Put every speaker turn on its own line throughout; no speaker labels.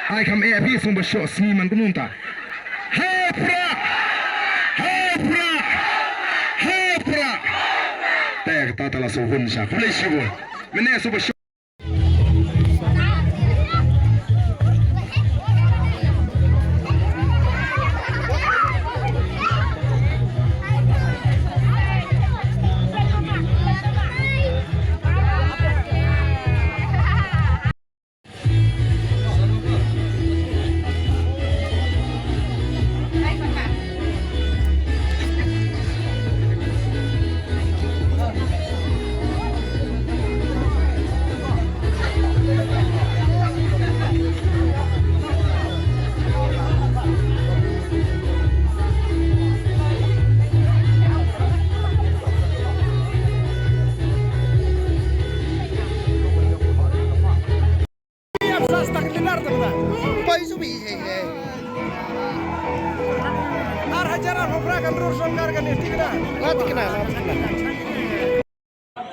ai kam e api sumba show sni man kumunta hapra tek tatala suvun sha kulai shibu mene sumba show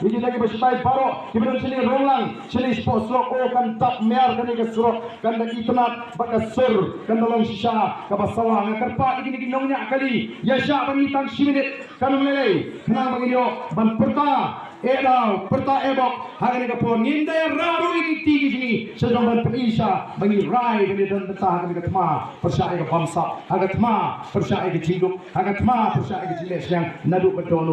Ini lagi bersetai baru kemudian sini rolang sini sports rock kan tap mer kan ke surok kan dak itnat baka sur kan dalam sisa ka basawang kerpa ini ginongnya kali ya sya pamitan siminit kan melei kenang bagio ban perta edau perta ebok hari ka pon nindai raru ini tigi sini sedang ban peisa bagi rai bagi dan betah kan ka tma persai ka bangsa aga tma persai ka jiduk aga tma persai ka jiles yang nadu bedono